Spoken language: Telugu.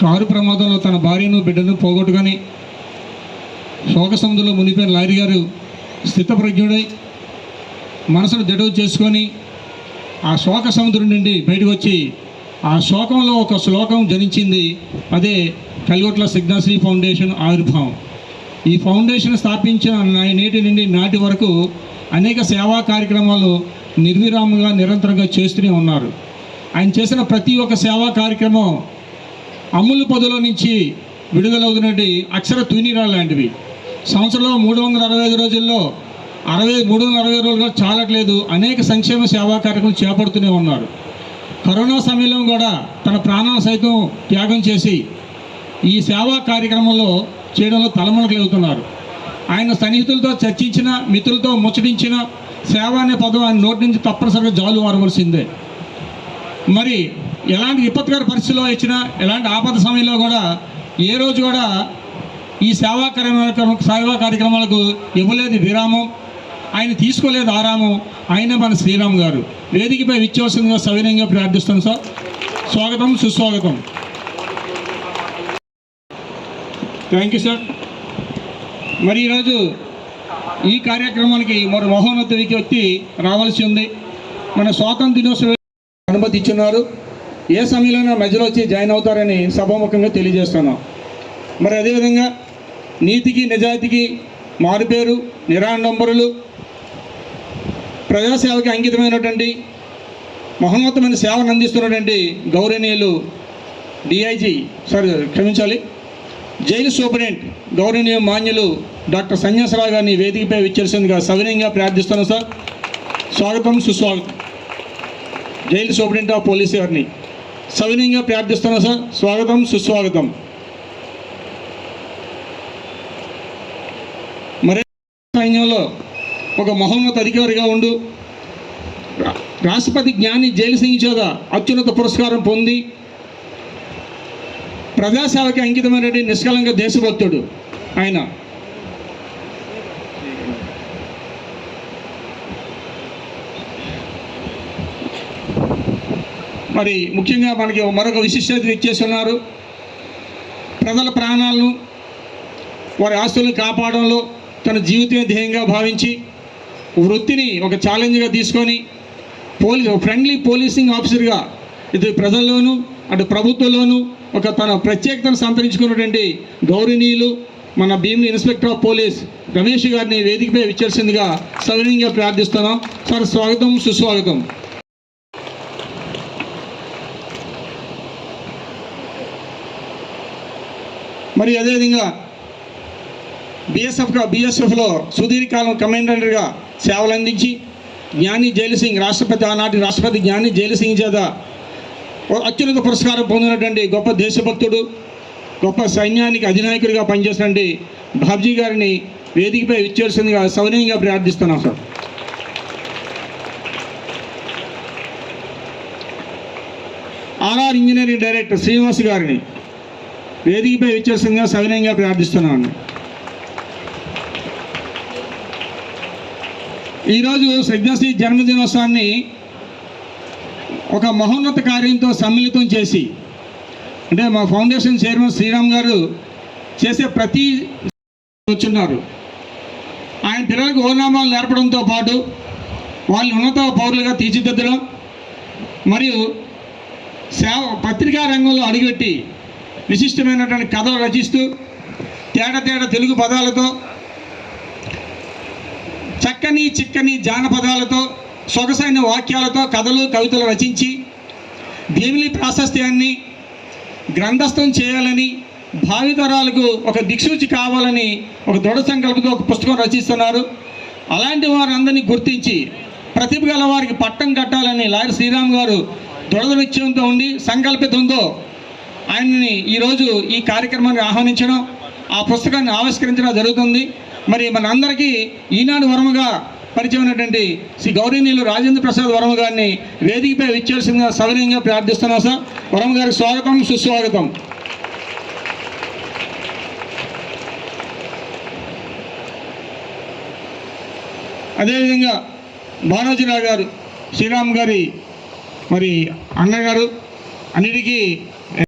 కారు ప్రమాదంలో తన భార్యను బిడ్డను పోగొట్టుకొని శోక సముద్రంలో మునిగిపోయిన లాయర్ గారు స్థితప్రజ్ఞుడై మనసును దృఢం చేసుకొని ఆ శోక సముద్రం నుండి బయటకు వచ్చి ఆ శోకంలో ఒక శ్లోకం జనించింది. అదే కల్గొట్ల సిగ్నాశ్రీ ఫౌండేషన్ ఆవిర్భావం. ఈ ఫౌండేషన్ స్థాపించిన నేటి నుండి నాటి వరకు అనేక సేవా కార్యక్రమాలు నిర్విరామంగా నిరంతరంగా చేస్తూనే ఉన్నారు. ఆయన చేసిన ప్రతి ఒక్క సేవా కార్యక్రమం అమ్ముల పొదలో నుంచి విడుదలవుతున్నట్టు అక్షర తూనీరాలు లాంటివి. సంవత్సరంలో 365 రోజుల్లో 360 రోజులుగా చాలట్లేదు అనేక సంక్షేమ సేవా కార్యక్రమం చేపడుతూనే ఉన్నారు. కరోనా సమయంలో కూడా తన ప్రాణాలు సైతం త్యాగం చేసి ఈ సేవా కార్యక్రమంలో చేయడంలో తలమునకలవుతున్నారు. ఆయన సన్నిహితులతో చర్చించిన, మిత్రులతో ముచ్చటించిన సేవ అనే పదం ఆయన నోటి నుంచి తప్పనిసరిగా జాలు వారవలసిందే. మరి ఎలాంటి విపత్కర పరిస్థితుల్లో ఇచ్చినా, ఎలాంటి ఆపద సమయంలో కూడా ఏ రోజు కూడా ఈ సేవా కార్యక్రమాలకు ఇవ్వలేదు విరామం, ఆయన తీసుకోలేదు ఆరామం. ఆయన మన శ్రీరామ్ గారు వేదికపై విచ్చేవలసిందిగా సవినయంగా ప్రార్థిస్తాను సార్. స్వాగతం, సుస్వాగతం. Thank you sir. మరి ఈరోజు ఈ కార్యక్రమానికి మరో మహోన్నత వ్యక్తి రావాల్సి ఉంది. మన స్వాతంత్ర దినోత్సవ అనుమతి ఇచ్చున్నారు. ఏ సమయంలోనైనా మధ్యలో వచ్చి జాయిన్ అవుతారని సభాముఖంగా తెలియజేస్తున్నాం. మరి అదేవిధంగా నీతికి నిజాయితీకి మారుపేరు, నిరాడంబరులు, ప్రజాసేవకి అంకితమైనటువంటి మహోన్నతమైన సేవను అందిస్తున్నటువంటి గౌరవనీయులు డిఐజీ జైలు సూపరింటెండెంట్ గౌరవనీయ మాన్యులు డాక్టర్ సన్యాసరావు గారిని వేదికపై విచ్చేసిందిగా సవినయంగా ప్రార్థిస్తున్నాను సార్. స్వాగతం, సుస్వాగతం. జైలు సూపరింటెండెంట్ ఆఫ్ పోలీస్ గారిని సవినయంగా ప్రార్థిస్తున్నాను సార్. స్వాగతం, సుస్వాగతం. మరి సైన్యంలో ఒక మహోన్నత అధికారిగా ఉండు రాష్ట్రపతి జ్ఞాని జైలు సింగ్ చేత అత్యున్నత పురస్కారం పొంది ప్రజాసేవకి అంకితమైనటువంటి నిష్కలంక దేశభక్తుడు ఆయన. మరి ముఖ్యంగా మనకి మరొక విశిష్టత ఇచ్చేసి ఉన్నారు. ప్రజల ప్రాణాలను, వారి ఆస్తులను కాపాడంలో తన జీవితమే ధ్యేయంగా భావించి వృత్తిని ఒక ఛాలెంజ్గా తీసుకొని ఫ్రెండ్లీ పోలీసింగ్ ఆఫీసర్గా ఇటు ప్రజల్లోనూ అటు ప్రభుత్వంలోనూ ఒక తన ప్రత్యేకతను సంతరించుకున్నటువంటి గౌరవనీయులు మన Bheemili inspector of police Ramesh గారిని వేదికపై విచ్చేసిందిగా సవినయంగా ప్రార్థిస్తున్నాం సార్. స్వాగతం, సుస్వాగతం. మరి అదేవిధంగా బీఎస్ఎఫ్లో సుదీర్ఘకాలం కమాండర్గా సేవలు అందించి జ్ఞాని జైలు సింగ్ ఆనాటి రాష్ట్రపతి జ్ఞాని జైలు సింగ్ చేత అత్యున్నత పురస్కారం పొందినటువంటి గొప్ప దేశభక్తుడు, గొప్ప సైన్యానికి అధినాయకుడిగా పనిచేసినటువంటి బాబ్జీ గారిని వేదికపై విచ్చేసిందిగా సవినయంగా ప్రార్థిస్తున్నాం sir. RR engineering director Srinivas గారిని వేదికపై విచ్చేసిందిగా సవినయంగా ప్రార్థిస్తున్నాను. ఈరోజు సజ్ఞశ్రీ జన్మదినోత్సవాన్ని ఒక మహోన్నత కార్యంతో సమ్మిళితం చేసి, అంటే మా ఫౌండేషన్ చైర్మన్ శ్రీరామ్ గారు చేసే ప్రతి వచ్చున్నారు. ఆయన పిల్లలకు ఓనామాలు నేర్పడంతో పాటు వాళ్ళు ఉన్నత పౌరులుగా తీర్చిదిద్దడం మరియు పత్రికా రంగంలో అడుగుపెట్టి విశిష్టమైనటువంటి కథలు రచిస్తూ తేడా తెలుగు పదాలతో చిక్కని జానపదాలతో సొగసైన వాక్యాలతో కథలు, కవితలు రచించి భీమిలి ప్రాశస్త్యాన్ని గ్రంథస్థం చేయాలని, భావితరాలకు ఒక దిక్సూచి కావాలని ఒక దృఢ సంకల్పంతో ఒక పుస్తకం రచిస్తున్నారు. అలాంటి వారందరినీ గుర్తించి ప్రతిభ గల వారికి పట్టం కట్టాలని లాయర్ శ్రీరామ్ గారు దృఢ నిశ్చయంతో ఉండి సంకల్పితంతో ఆయన్ని ఈరోజు ఈ కార్యక్రమాన్ని ఆహ్వానించడం, ఆ పుస్తకాన్ని ఆవిష్కరించడం జరుగుతుంది. మరి మనందరికీ ఈనాడు వర్మగా పరిచయమైనటువంటి శ్రీ గౌరవనీయులు రాజేంద్ర ప్రసాద్ వర్మ గారిని వేదికపై విచ్చేసిందిగా సవినయంగా ప్రార్థిస్తున్నాం సార్. వర్మ గారికి స్వాగతం, సుస్వాగతం. అదేవిధంగా భానోజీరావు గారు శ్రీరామ్ గారి మరి అన్నగారు, అన్నిటికీ